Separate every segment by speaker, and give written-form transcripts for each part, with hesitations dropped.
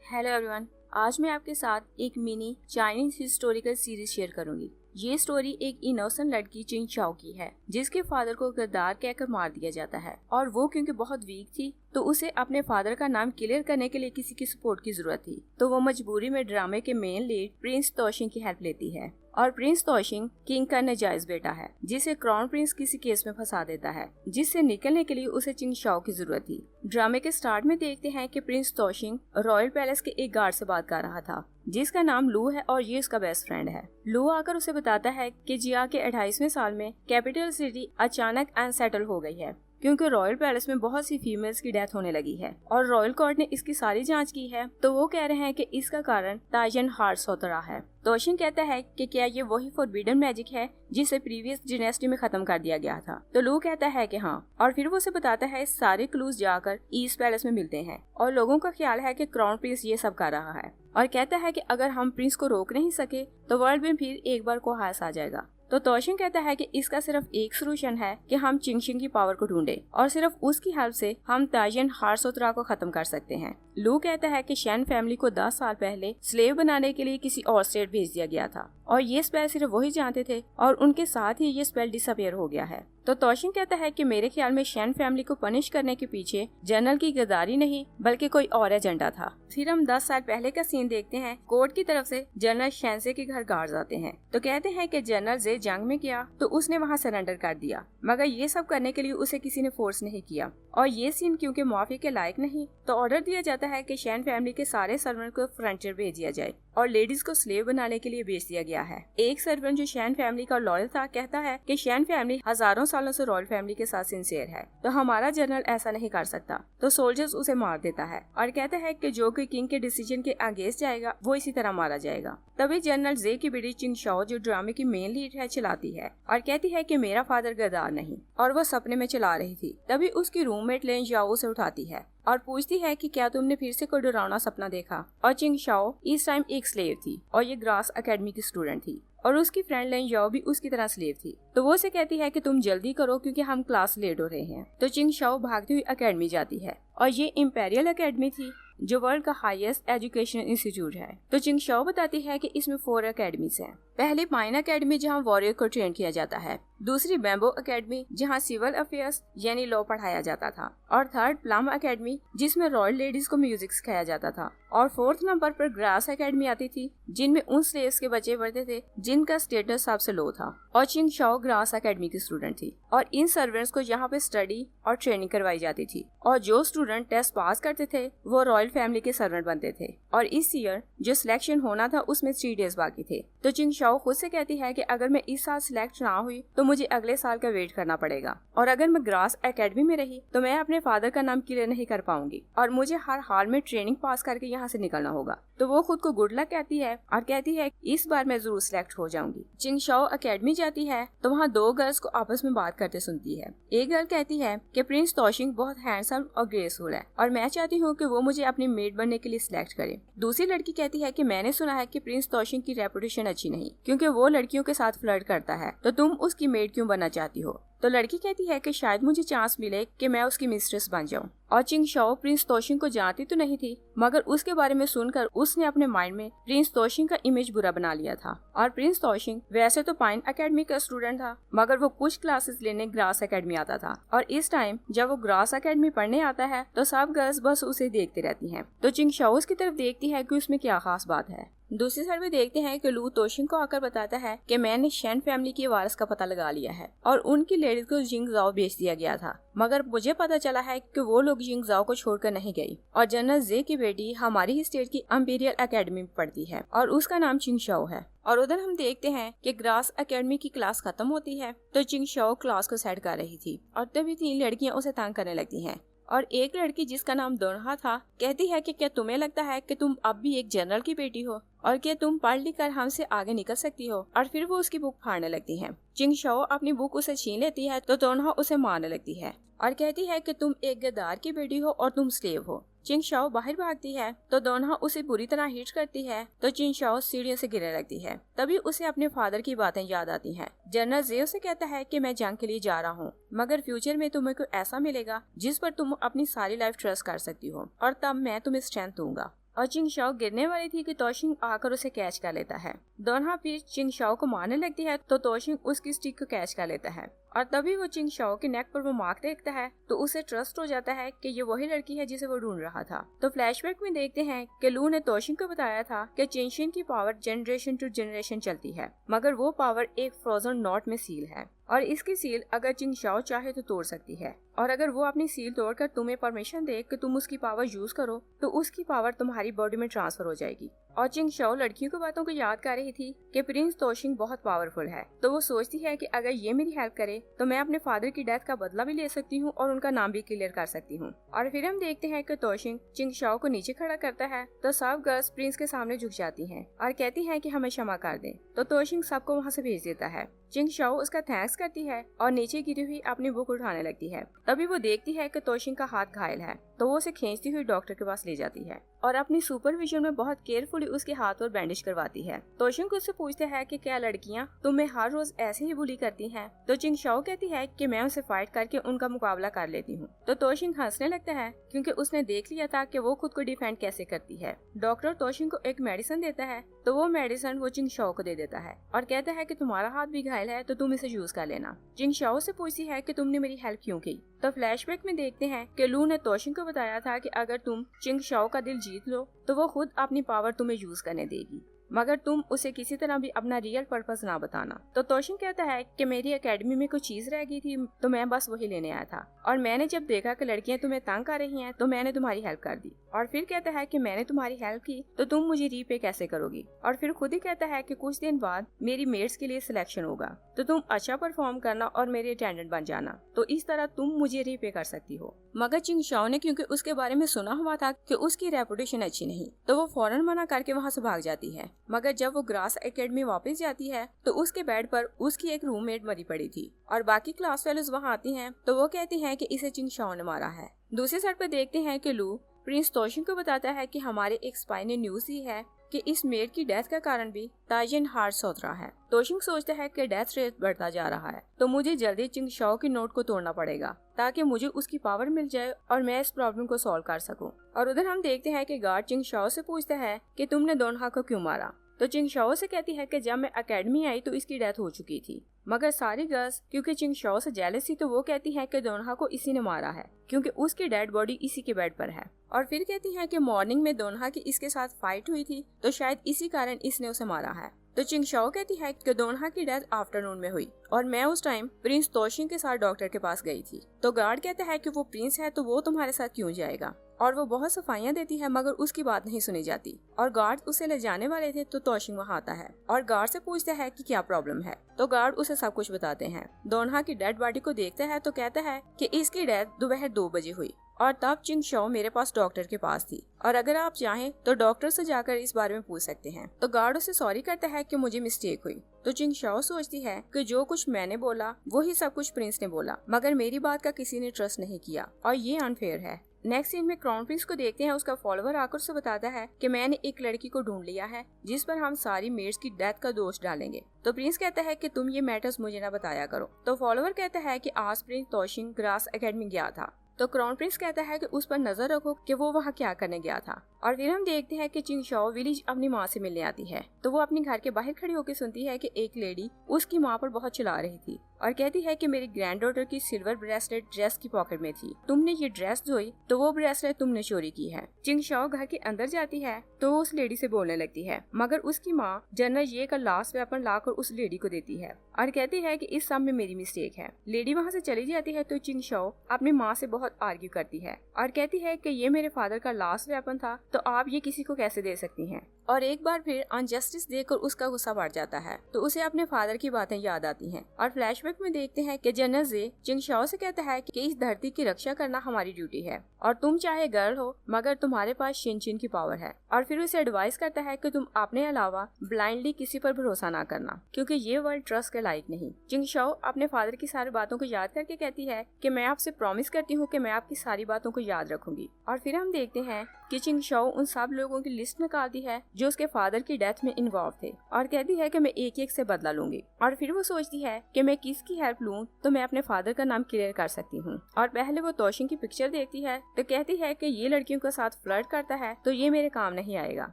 Speaker 1: Hello everyone, आज मैं आपके साथ एक mini Chinese historical series share करूंगी। ये स्टोरी एक इनोसेंट लड़की चिंग चाओ की है, जिसके फादर को गद्दार कहकर मार दिया जाता है और वो क्योंकि बहुत वीक थी तो उसे अपने फादर का नाम क्लियर करने के लिए किसी की सपोर्ट की जरूरत थी। तो वो मजबूरी में ड्रामे के मेन लीड प्रिंस तोशिंग की हेल्प लेती है। और प्रिंस तोशिंग किंग का नाजायज बेटा है, जिसे क्राउन प्रिंस किसी केस में फंसा देता है, जिससे निकलने के लिए उसे चिंग चाओ की जरूरत थी। ड्रामे के स्टार्ट में देखते हैं कि प्रिंस तोशिंग रॉयल पैलेस के एक गार्ड से बात कर रहा था, जिसका नाम लू है और ये उसका बेस्ट फ्रेंड है। लू आकर उसे बताता है कि जिया के 28वें साल में कैपिटल सिटी अचानक अनसेटल हो गई है, क्योंकि रॉयल पैलेस में बहुत सी फीमेल्स की डेथ होने लगी है और रॉयल कोर्ट ने इसकी सारी जांच की है। तो वो कह रहे हैं कि इसका कारण ताइजन हार्सोतरा है। तोशिंग कहता है कि क्या ये वही फॉरबिडन मैजिक है जिसे प्रीवियस डायनेस्टी में खत्म कर दिया गया था। तो लू कहता है कि हाँ, और फिर वो उसे बताता है सारे क्लूज जाकर ईस्ट पैलेस में मिलते हैं और लोगों का ख्याल है कि क्राउन प्रिंस ये सब कर रहा है, और कहता है कि अगर हम प्रिंस को रोक नहीं सके तो वर्ल्ड में फिर एक बार को हास आ जाएगा। तो तोशिंग कहता है कि इसका सिर्फ एक सोल्यूशन है कि हम चिंगशिंग की पावर को ढूंढे और सिर्फ उसकी हेल्प से हम ताइजन हार्सोतरा को खत्म कर सकते हैं। लू कहता है कि शैन फैमिली को 10 साल पहले स्लेव बनाने के लिए किसी और स्टेट भेज दिया गया था और ये स्पेल सिर्फ वही जानते थे और उनके साथ ही ये स्पेल डिसअपियर हो गया है। तो तोशिंग कहता है कि मेरे ख्याल में शैन फैमिली को पनिश करने के पीछे जनरल की गद्दारी नहीं बल्कि कोई और एजेंडा था। फिर हम 10 साल पहले का सीन देखते हैं। कोर्ट की तरफ से जनरल शैनसे के घर गार्ड्स आते हैं। तो कहते हैं कि जनरल जे जंग में गया तो उसने वहाँ सरेंडर कर दिया, मगर ये सब करने के लिए उसे किसी ने फोर्स नहीं किया। और ये सीन क्योंकि माफी के लायक नहीं, तो ऑर्डर दिया जाता है कि शैन फैमिली के सारे सर्वेंट को फ्रंटियर भेज दिया जाए और लेडीज को स्लेव बनाने के लिए भेज दिया गया है। एक सर्वेंट जो शैन फैमिली का लॉयल था कहता है कि शैन फैमिली हजारों सालों से रॉयल फैमिली के साथ सिंसियर है, तो हमारा जनरल ऐसा नहीं कर सकता। तो सोल्जर्स उसे मार देता है और कहता है कि जो कोई किंग के डिसीजन के अगेंस्ट जाएगा वो इसी तरह मारा जाएगा। तभी जनरल जे की बेटी चिंग चाओ, जो ड्रामे की मेन लीड है, चिल्लाती है और कहती है कि मेरा फादर गद्दार नहीं, और वो सपने में चला रही थी। तभी उसकी रूममेट लेन जाओ उसे उठाती है और पूछती है कि क्या तुमने फिर से कोई डरावना सपना देखा। और चिंग चाओ इस टाइम एक स्लेव थी और ये ग्रास एकेडमी की स्टूडेंट थी और उसकी फ्रेंड लेन जाओ भी उसकी तरह स्लेव थी। तो वो उसे कहती है कि तुम जल्दी करो क्योंकि हम क्लास लेट हो रहे हैं। तो चिंग चाओ भागती हुई एकेडमी जाती है और ये इंपेरियल एकेडमी थी जो वर्ल्ड का हाईएस्ट एजुकेशनल इंस्टीट्यूट है। तो चिंग चाओ बताती है कि इसमें 4 अकेडमीज हैं। पहली पाइन अकेडमी जहाँ वॉरियर को ट्रेन किया जाता है, दूसरी बैम्बो अकेडमी जहाँ सिविल अफेयर्स यानी लॉ पढ़ाया जाता था, और थर्ड प्लम अकेडमी जिसमें रॉयल लेडीज को म्यूजिक सिखाया जाता था, और 4th नंबर पर ग्रास अकेडमी आती थी जिनमें उन स्लेव्स के बच्चे पढ़ते थे जिनका स्टेटस सबसे लो था। और चिंग चाओ ग्रास अकेडमी की स्टूडेंट थी और इन सर्वेंट्स को यहाँ पे स्टडी और ट्रेनिंग करवाई जाती थी, और जो स्टूडेंट टेस्ट पास करते थे वो रॉयल फैमिली के सर्वेंट बनते थे। और इस ईयर जो सिलेक्शन होना था उसमें 3 डेज बाकी थे। तो चिंग चाओ खुद से कहती है कि अगर मैं इस साल सिलेक्ट ना हुई तो मुझे अगले साल का वेट करना पड़ेगा, और अगर मैं ग्रास एकेडमी में रही तो मैं अपने फादर का नाम क्लियर नहीं कर पाऊंगी और मुझे हर हाल में ट्रेनिंग पास करके यहाँ से निकलना होगा। तो वो खुद को गुड लक कहती है और कहती है इस बार मैं जरूर सिलेक्ट हो जाऊंगी। चिंग चाओ एकेडमी जाती है तो वहाँ 2 गर्ल्स को आपस में बात करते सुनती है। एक गर्ल कहती है कि प्रिंस तोशिंग बहुत हैंडसम और ग्रेसफुल है और मैं चाहती हूँ कि वो मुझे अपनी मेड बनने के लिए सिलेक्ट करे। दूसरी लड़की कहती है कि मैंने सुना है कि प्रिंस तोशिंग की रेपुटेशन अच्छी नहीं क्योंकि वो लड़कियों के साथ फ्लर्ट करता है, तो तुम उसकी मेड क्यों बनना चाहती हो। तो लड़की कहती है कि शायद मुझे चांस मिले कि मैं उसकी मिस्ट्रेस बन जाऊं। और चिंग चाओ प्रिंस तोशिंग को जानती तो नहीं थी, मगर उसके बारे में सुनकर उसने अपने माइंड में प्रिंस तोशिंग का इमेज बुरा बना लिया था। और प्रिंस तोशिंग वैसे तो पाइन एकेडमी का स्टूडेंट था, मगर वो कुछ क्लासेस लेने ग्रास एकेडमी आता था, और इस टाइम जब वो ग्रास एकेडमी पढ़ने आता है तो सब गर्ल्स बस उसे देखते रहती हैं। तो चिंग चाओ उसकी तरफ देखती है कि उसमें क्या खास बात है। दूसरी साइड में देखते हैं कि लू तोशिंग को आकर बताता है कि मैंने शैन फैमिली के वारिस का पता लगा लिया है और उनकी लेडीज को जिंग जाओ बेच दिया गया था, मगर मुझे पता चला है कि वो लोग जिंग जाओ को छोड़कर नहीं गई, और जनरल जे की बेटी हमारी ही स्टेट की इंपीरियल एकेडमी में पढ़ती है और उसका नाम चिंग चाओ है। और उधर हम देखते हैं कि ग्रास एकेडमी की क्लास खत्म होती है तो चिंग चाओ क्लास को सेट कर रही थी और तभी 3 लड़कियां उसे तंग करने लगती हैं। और एक लड़की जिसका नाम दोनहा था कहती है कि क्या तुम्हें लगता है कि तुम अब भी एक जनरल की बेटी हो और क्या तुम पढ़ लिख कर हमसे आगे निकल सकती हो। और फिर वो उसकी बुक फाड़ने लगती है। चिंग चाओ अपनी बुक उसे छीन लेती है तो दोनहा उसे मारने लगती है और कहती है कि तुम एक गद्दार की बेटी हो और तुम स्लेव हो। चिंग चाओ बाहर भागती है तो दोनहा उसे बुरी तरह हिट करती है तो चिंग चाओ सीढ़ियों से गिरने लगती है। तभी उसे अपने फादर की बातें याद आती हैं। जनरल जे उसे कहता है कि मैं जंग के लिए जा रहा हूँ, मगर फ्यूचर में तुम्हें कोई ऐसा मिलेगा जिस पर तुम अपनी सारी लाइफ ट्रस्ट कर सकती हो और तब मैं तुम्हें स्ट्रेंथ दूंगा। और चिंग शाओ गिरने वाली थी कि तोशिंग आकर उसे कैच कर लेता है। दोनहा फिर चिंग शाओ को मारने लगती है तो तोशिंग उसकी स्टिक को कैच कर लेता है और तभी वो चिंग शाओ के नेक पर वो मार्क देखता है तो उसे ट्रस्ट हो जाता है कि ये वही लड़की है जिसे वो ढूंढ रहा था। तो फ्लैशबैक में देखते हैं कि लू ने तोशिंग को बताया था कि चिंगशिन की पावर जनरेशन टू जनरेशन चलती है, मगर वो पावर एक फ्रोजन नॉट में सील है और इसकी सील अगर चिंग शाओ चाहे तो तोड़ सकती है, और अगर वो अपनी सील तोड़कर तुम्हें परमिशन दे कि तुम उसकी पावर यूज करो तो उसकी पावर तुम्हारी बॉडी में ट्रांसफर हो जाएगी। और चिंग शाओ लड़कियों की बातों को याद कर रही थी कि प्रिंस तोशिंग बहुत पावरफुल है, तो वो सोचती है कि अगर ये मेरी हेल्प करे तो मैं अपने फादर की डेथ का बदला भी ले सकती हूँ और उनका नाम भी क्लियर कर सकती हूँ। और फिर हम देखते हैं कि तोशिंग चिंग शाओ को नीचे खड़ा करता है तो सब गर्ल्स प्रिंस के सामने झुक जाती हैं और कहती हैं कि हमें क्षमा कर दें। तो तोशिंग सबको वहाँ से भेज देता है। चिंग शाओ उसका थैंक्स करती है और नीचे गिरी हुई अपनी बुक उठाने लगती है। तभी वो देखती है कि तोशिंग का हाथ घायल है तो वो उसे खींचती हुई डॉक्टर के पास ले जाती है और अपनी सुपरविजन में बहुत केयरफुली उसके हाथ पर बैंडेज करवाती है। तोशिंग उससे पूछते हैं कि क्या लड़कियां तुम्हें हर रोज ऐसे ही बुली करती हैं? तो चिंग शाओ कहती है कि मैं उसे फाइट करके उनका मुकाबला कर लेती हूँ। तो तोशिंग हंसने लगता है क्योंकि उसने देख लिया था कि वो खुद को डिफेंड कैसे करती है। डॉक्टर तोशिंग को एक मेडिसिन देता है तो वो मेडिसिन वो चिंग शाओ को दे देता है और कहता है कि तुम्हारा हाथ भी घायल है तो तुम इसे यूज कर लेना। चिंग शाओ से पूछती है कि तुमने मेरी हेल्प क्यों की। तो फ्लैशबैक में देखते हैं कि लू ने तोशिंग को बताया था कि अगर तुम चिंग शाओ का दिल जीत लो तो वो खुद अपनी पावर तुम्हें यूज करने देगी, मगर तुम उसे किसी तरह भी अपना रियल पर्पस ना बताना। तो तोशिंग कहता है कि मेरी एकेडमी में कुछ चीज रह गई थी तो मैं बस वही लेने आया था और मैंने जब देखा कि लड़कियां तुम्हें तंग कर रही हैं तो मैंने तुम्हारी हेल्प कर दी। और फिर कहता है कि मैंने तुम्हारी हेल्प की तो तुम मुझे रीपे कैसे करोगी। और फिर खुद ही कहता है कि कुछ दिन बाद मेरी मेट्स के लिए सिलेक्शन होगा तो तुम अच्छा परफॉर्म करना और मेरे अटेंडेंट बन जाना, तो इस तरह तुम मुझे रीपे कर सकती हो। मगर चिंग शाओ ने क्योंकि उसके बारे में सुना हुआ था कि उसकी रेपुटेशन अच्छी नहीं तो वो फौरन मना करके वहाँ से भाग जाती है। मगर जब वो ग्रास एकेडमी वापस जाती है तो उसके बेड पर उसकी एक रूममेट मरी पड़ी थी और बाकी क्लास फेलोज वहाँ आती हैं तो वो कहती हैं कि इसे चिंग शाओ ने मारा है। दूसरी साइड पर देखते हैं कि लू प्रिंस तोशिंग को बताता है कि हमारे एक स्पाई ने न्यूज दी है कि इस मेड की डेथ का कारण भी ताइजन हार्ट सोच है। तोशिंग सोचता है कि डेथ रेट बढ़ता जा रहा है तो मुझे जल्दी चिंग शाओ की नोट को तोड़ना पड़ेगा ताकि मुझे उसकी पावर मिल जाए और मैं इस प्रॉब्लम को सॉल्व कर सकूं। और उधर हम देखते हैं कि गार्ड चिंग शाओ से पूछता है कि तुमने दोनहा को क्यों मारा। तो चिंग शाओ से कहती है कि जब मैं एकेडमी आई तो इसकी डेथ हो चुकी थी, मगर सारी गर्ल्स क्योंकि चिंग शाओ से जेलस थी तो वो कहती है कि दोनहा को इसी ने मारा है क्योंकि उसकी डेड बॉडी इसी के बेड पर है। और फिर कहती है कि मॉर्निंग में दोनहा की इसके साथ फाइट हुई थी तो शायद इसी कारण इसने उसे मारा है। तो चिंग शाओ कहती है कि दोनहा की डेथ आफ्टरनून में हुई और मैं उस टाइम प्रिंस तोशिंग के साथ डॉक्टर के पास गई थी। तो गार्ड कहता है कि वो प्रिंस है तो वो तुम्हारे साथ क्यों जाएगा, और वो बहुत सफाइयां देती है मगर उसकी बात नहीं सुनी जाती और गार्ड उसे ले जाने वाले थे तो तोशिंग वहाँ आता है और गार्ड से पूछता है कि क्या प्रॉब्लम है। तो गार्ड उसे सब कुछ बताते हैं। दोनहा की डेड बॉडी को देखता है तो कहता है कि इसकी डेथ दोपहर 2 बजे हुई और तब चिंग शाओ मेरे पास डॉक्टर के पास थी और अगर आप चाहें तो डॉक्टर से जाकर इस बारे में पूछ सकते हैं। तो गार्ड उसे सॉरी करता है कि मुझे मिस्टेक हुई। तो चिंग शाओ सोचती है कि जो कुछ मैंने बोला वही सब कुछ प्रिंस ने बोला मगर मेरी बात का किसी ने ट्रस्ट नहीं किया और ये अनफेयर है। नेक्स्ट सीन में क्राउन प्रिंस को देखते हैं, उसका फॉलोवर आकर उसे बताता है कि मैंने एक लड़की को ढूंढ लिया है जिस पर हम सारी मेड्स की डेथ का दोष डालेंगे। तो प्रिंस कहता है कि तुम ये मैटर्स मुझे ना बताया करो। तो फॉलोवर कहता है कि आज प्रिंस तोशिंग ग्रास एकेडमी गया था। तो क्राउन प्रिंस कहता है कि उस पर नजर रखो कि वो वहाँ क्या करने गया था। और फिर हम देखते हैं कि चिंग शाओ विलेज अपनी माँ से मिलने आती है तो वो अपने घर के बाहर खड़ी होकर सुनती है कि एक लेडी उसकी माँ पर बहुत चिल्ला रही थी और कहती है कि मेरी ग्रैंडडॉटर की सिल्वर ब्रेसलेट ड्रेस की पॉकेट में थी, तुमने ये ड्रेस धोई तो वो ब्रेसलेट तुमने चोरी की है। चिंग शाओ घर के अंदर जाती है तो वो उस लेडी से बोलने लगती है मगर उसकी माँ जनरल ये का लास्ट वेपन लाकर उस लेडी को देती है और कहती है कि इस सब में मेरी मिस्टेक है। लेडी वहाँ से चली जाती है तो चिंग शाओ अपनी माँ से बहुत आर्ग्यू करती है और कहती है कि ये मेरे फादर का लास्ट वेपन था तो आप ये किसी को कैसे दे सकती हैं। और एक बार फिर अनजस्टिस देखकर उसका गुस्सा बढ़ जाता है तो उसे अपने फादर की बातें याद आती हैं। और फ्लैशबैक में देखते हैं कि जनरल जे चिंग शाओ से कहता है कि इस धरती की रक्षा करना हमारी ड्यूटी है और तुम चाहे गर्ल हो मगर तुम्हारे पास शिनचिन की पावर है। और फिर उसे एडवाइस करता है कि तुम अपने अलावा ब्लाइंडली किसी पर भरोसा ना करना क्योंकि ये वर्ल्ड ट्रस्ट के लायक नहीं। चिंग शाओ अपने फादर की सारी बातों को याद करके कहती है कि मैं आपसे प्रॉमिस करती हूँ कि मैं आपकी सारी बातों को याद रखूंगी। और फिर हम देखते हैं कि चिंग शाओ उन सब लोगों की लिस्ट निकालती है जो उसके फादर की डेथ में इन्वॉल्व थे और कहती है कि मैं एक एक से बदला लूंगी। और फिर वो सोचती है कि मैं किसकी हेल्प लूं तो मैं अपने फादर का नाम क्लियर कर सकती हूँ। और पहले वो तोशिंग की पिक्चर देखती है तो कहती है कि ये लड़कियों के साथ फ्लर्ट करता है तो ये मेरे काम नहीं आएगा।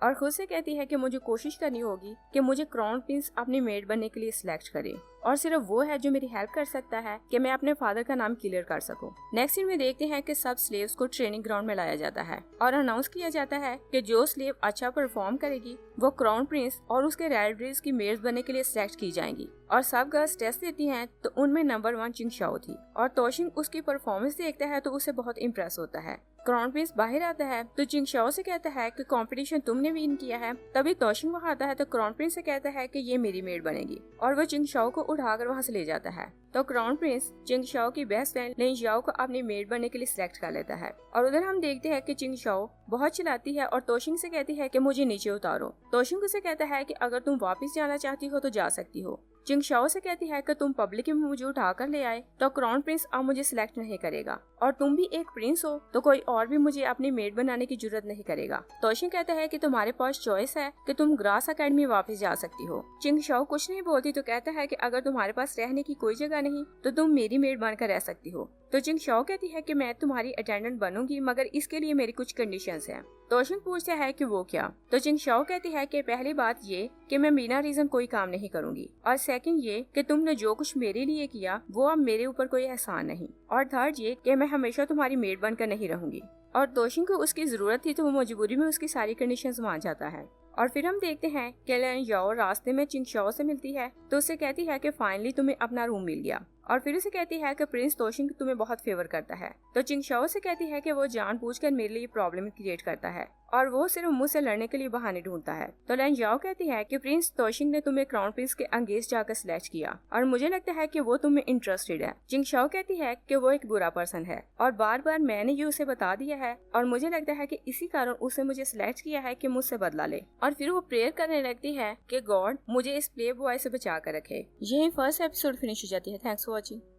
Speaker 1: और खुद से कहती है कि मुझे कोशिश करनी होगी कि मुझे क्राउन प्रिंस अपनी मेड बनने के लिए सिलेक्ट करे और सिर्फ वो है जो मेरी हेल्प कर सकता है कि मैं अपने फादर का नाम क्लियर कर सकूं। नेक्स्ट सीन में देखते हैं कि सब स्लेव्स को ट्रेनिंग ग्राउंड में लाया जाता है और अनाउंस किया जाता है कि जो स्लेव अच्छा परफॉर्म करेगी वो क्राउन प्रिंस और उसके रेड रेस की मेयर्स बनने के लिए सिलेक्ट की जाएंगी। और सब गर्ल्स टेस्ट देती हैं तो उनमें नंबर 1 चिंग शाओ थी और तोशिंग उसकी परफॉर्मेंस देखता है तो उसे बहुत इम्प्रेस होता है। क्राउन प्रिंस बाहर आता है तो चिंग शाओ से कहता है कि कंपटीशन तुमने विन किया है। तभी तोशिंग वहाँ आता है तो क्राउन प्रिंस से कहता है कि ये मेरी मेड बनेगी और वो चिंग शाओ को उठाकर वहाँ से ले जाता है। तो क्राउन प्रिंस चिंग शाओ की बेस्ट फ्रेंड लिन याओ को अपनी मेड बनने के लिए सिलेक्ट कर लेता है। और उधर हम देखते हैं कि चिंग शाओ बहुत चिल्लाती है और तोशिंग से कहती है कि मुझे नीचे उतारो। तोशिंग उसे कहता है कि अगर तुम वापस जाना चाहती हो तो जा सकती हो। चिंग शाओ से कहती है कि तुम पब्लिक में मुझे उठाकर ले आए तो क्राउन प्रिंस अब मुझे सिलेक्ट नहीं करेगा और तुम भी एक प्रिंस हो तो कोई और भी मुझे अपनी मेड बनाने की जरूरत नहीं करेगा। तोशिंग कहता है कि तुम्हारे पास चॉइस है कि तुम ग्रास एकेडमी वापस जा सकती हो। चिंग शाओ कुछ नहीं बोलती तो कहता है कि अगर तुम्हारे पास रहने की कोई जगह नहीं तो तुम मेरी मेड बनकर रह सकती हो। तो चिंग शाओ कहती है कि मैं तुम्हारी अटेंडेंट बनूंगी मगर इसके लिए मेरी कुछ कंडीशंस हैं। तोशिंग पूछता है कि वो क्या। तो चिंग शाओ कहती है कि पहली बात ये कि मैं बिना रीजन कोई काम नहीं करूंगी और सेकंड ये कि तुमने जो कुछ मेरे लिए किया वो अब मेरे ऊपर कोई एहसान नहीं और थर्ड ये कि मैं हमेशा तुम्हारी मेड बनकर नहीं रहूंगी। और तोशिंग को उसकी जरूरत थी तो वो मजबूरी में उसकी सारी कंडीशंस मान जाता है। और फिर हम देखते हैं कि लिन याओ रास्ते में चिंग शाओ से मिलती है तो उसे कहती है कि फाइनली तुम्हें अपना रूम मिल गया और फिर उसे कहती है कि प्रिंस तोशिंग तुम्हें बहुत फेवर करता है। तो चिंग शाओ से कहती है कि वो जानबूझकर मेरे लिए प्रॉब्लम क्रिएट करता है और वो सिर्फ मुझसे लड़ने के लिए बहाने ढूंढता है। तो लिन याओ कहती है कि प्रिंस तोशिंग ने तुम्हें क्राउन प्रिंस के अगेंस्ट जाकर सिलेक्ट किया और मुझे लगता है कि वो तुम्हें इंटरेस्टेड है। चिंग शाओ कहती है कि वो एक बुरा पर्सन है और बार बार मैंने ये उसे बता दिया है और मुझे लगता है कि इसी कारण उसे मुझे सिलेक्ट किया है कि मुझसे बदला ले। और फिर वो प्रेयर करने लगती है कि गॉड मुझे इस प्ले बॉय से बचा कर रखे। यही फर्स्ट एपिसोड फिनिश हो जाती है। Thanks for watching.